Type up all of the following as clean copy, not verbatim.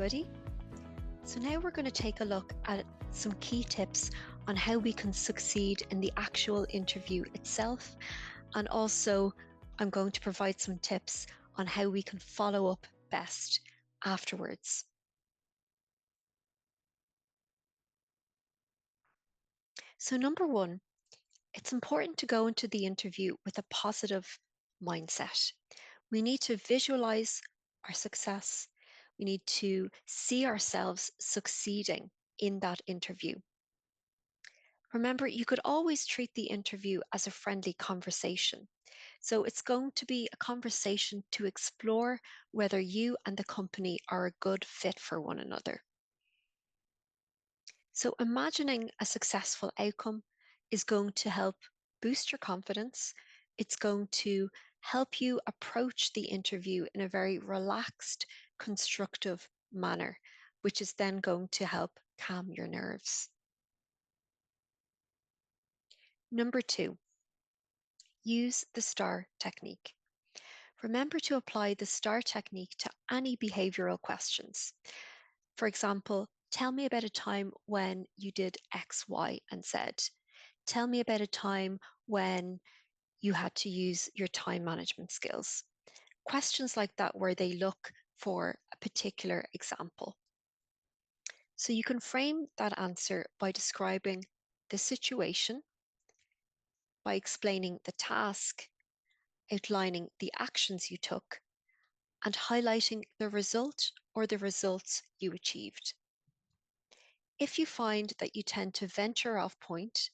everybody. So now we're going to take a look at some key tips on how we can succeed in the actual interview itself. And also, I'm going to provide some tips on how we can follow up best afterwards. So number one, it's important to go into the interview with a positive mindset. We need to visualize our success. We need to see ourselves succeeding in that interview. Remember, you could always treat the interview as a friendly conversation. So it's going to be a conversation to explore whether you and the company are a good fit for one another. So imagining a successful outcome is going to help boost your confidence. It's going to help you approach the interview in a very relaxed, constructive manner, which is then going to help calm your nerves. Number two, use the STAR technique. Remember to apply the STAR technique to any behavioral questions. For example, tell me about a time when you did X, Y, and Z. Tell me about a time when you had to use your time management skills. Questions like that where they look for a particular example. So you can frame that answer by describing the situation, by explaining the task, outlining the actions you took, and highlighting the result or the results you achieved. If you find that you tend to venture off point,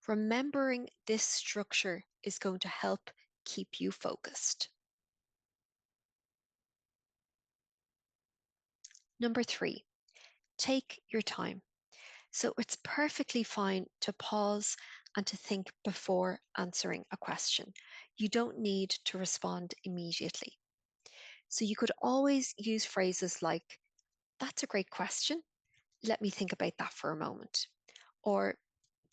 remembering this structure is going to help keep you focused. Number three, take your time. So it's perfectly fine to pause and to think before answering a question. You don't need to respond immediately. So you could always use phrases like, "That's a great question. Let me think about that for a moment." Or,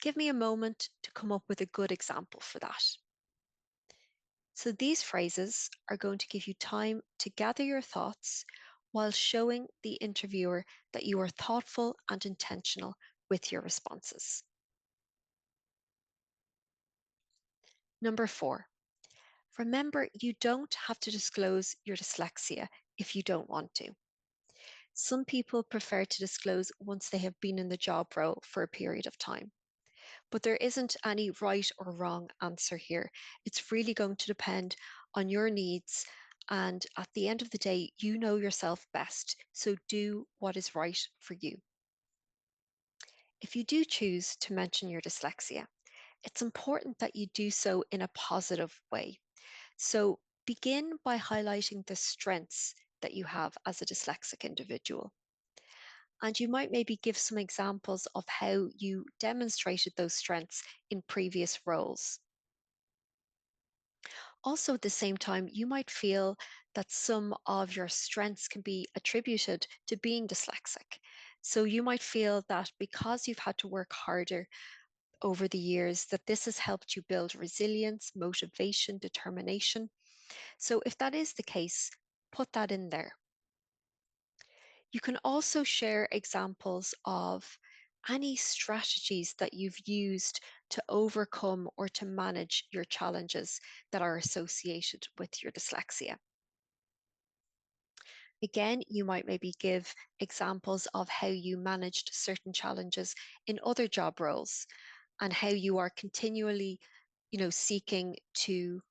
"Give me a moment to come up with a good example for that." So these phrases are going to give you time to gather your thoughts while showing the interviewer that you are thoughtful and intentional with your responses. Number four, remember you don't have to disclose your dyslexia if you don't want to. Some people prefer to disclose once they have been in the job role for a period of time. But there isn't any right or wrong answer here. It's really going to depend on your needs. And at the end of the day, you know yourself best. So do what is right for you. If you do choose to mention your dyslexia, it's important that you do so in a positive way. So begin by highlighting the strengths that you have as a dyslexic individual. And you might maybe give some examples of how you demonstrated those strengths in previous roles. Also, at the same time, you might feel that some of your strengths can be attributed to being dyslexic. So you might feel that because you've had to work harder over the years, that this has helped you build resilience, motivation, determination. So if that is the case, put that in there. You can also share examples of any strategies that you've used to overcome or to manage your challenges that are associated with your dyslexia. Again, you might maybe give examples of how you managed certain challenges in other job roles and how you are continually, seeking to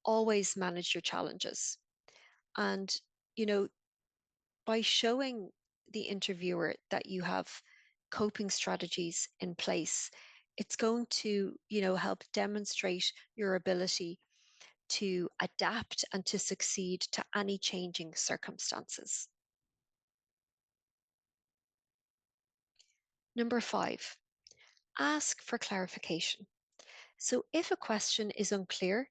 always manage your challenges. And, you know, by showing the interviewer that you have coping strategies in place, it's going to, help demonstrate your ability to adapt and to succeed to any changing circumstances. Number five, ask for clarification. So if a question is unclear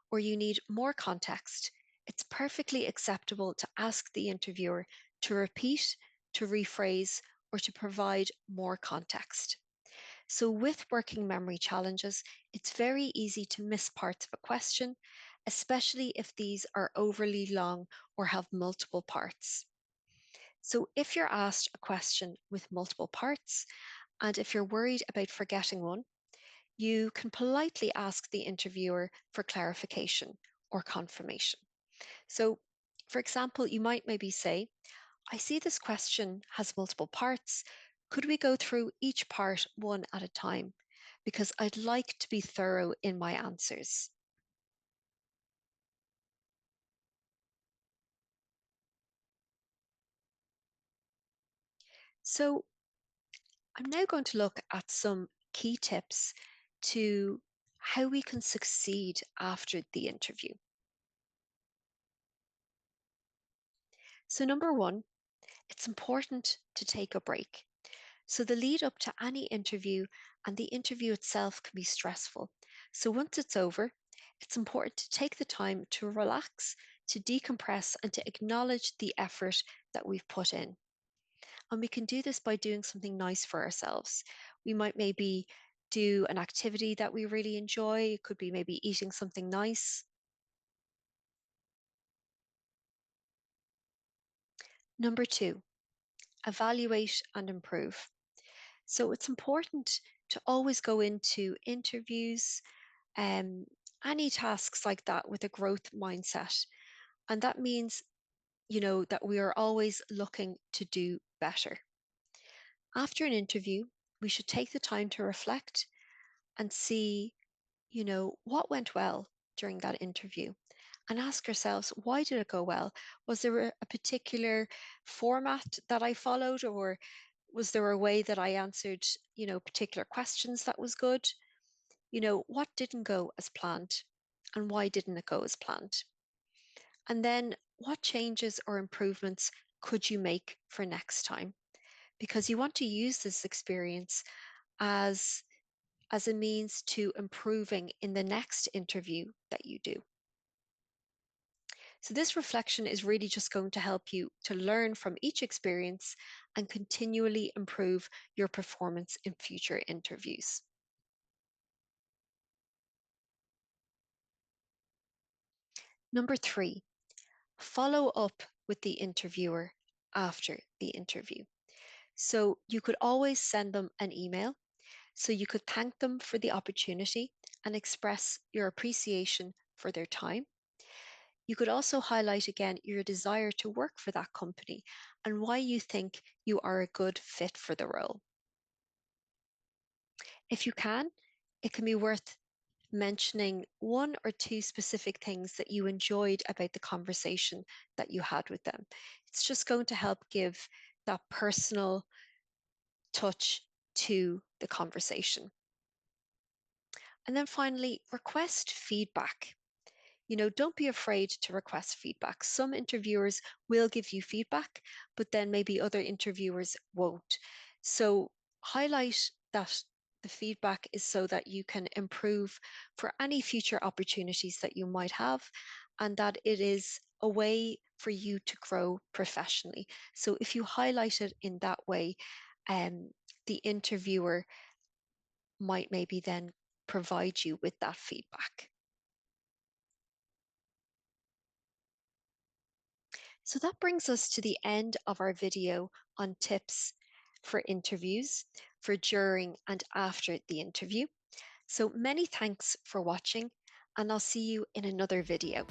or you need more context, it's perfectly acceptable to ask the interviewer to repeat, to rephrase, or to provide more context. So with working memory challenges, it's very easy to miss parts of a question, especially if these are overly long or have multiple parts. So if you're asked a question with multiple parts, and if you're worried about forgetting one, you can politely ask the interviewer for clarification or confirmation. So, for example, you might maybe say, I see this question has multiple parts. Could we go through each part one at a time? Because I'd like to be thorough in my answers. So, I'm now going to look at some key tips to how we can succeed after the interview. So, number one, it's important to take a break. So, the lead up to any interview and the interview itself can be stressful. So, once it's over, it's important to take the time to relax, to decompress, and to acknowledge the effort that we've put in. And we can do this by doing something nice for ourselves. We might maybe do an activity that we really enjoy. It could be maybe eating something nice. Number two, evaluate and improve. So, it's important to always go into interviews, um, any tasks like that with a growth mindset. And that means, that we are always looking to do better. After an interview, we should take the time to reflect and see, what went well during that interview and ask ourselves, why did it go well? Was there a particular format that I followed, or was there a way that I answered, particular questions that was good? What didn't go as planned and why didn't it go as planned? And then what changes or improvements could you make for next time? Because you want to use this experience as a means to improving in the next interview that you do. So this reflection is really just going to help you to learn from each experience and continually improve your performance in future interviews. Number three, follow up with the interviewer after the interview. So you could always send them an email. So you could thank them for the opportunity and express your appreciation for their time. You could also highlight again your desire to work for that company and why you think you are a good fit for the role. If you can, it can be worth mentioning one or two specific things that you enjoyed about the conversation that you had with them. It's just going to help give that personal touch to the conversation. And then finally, request feedback. Don't be afraid to request feedback. Some interviewers will give you feedback, but then maybe other interviewers won't. So highlight that the feedback is so that you can improve for any future opportunities that you might have, and that it is a way for you to grow professionally. So if you highlight it in that way, um, the interviewer might maybe then provide you with that feedback. So that brings us to the end of our video on tips for interviews, for during and after the interview. So many thanks for watching, and I'll see you in another video.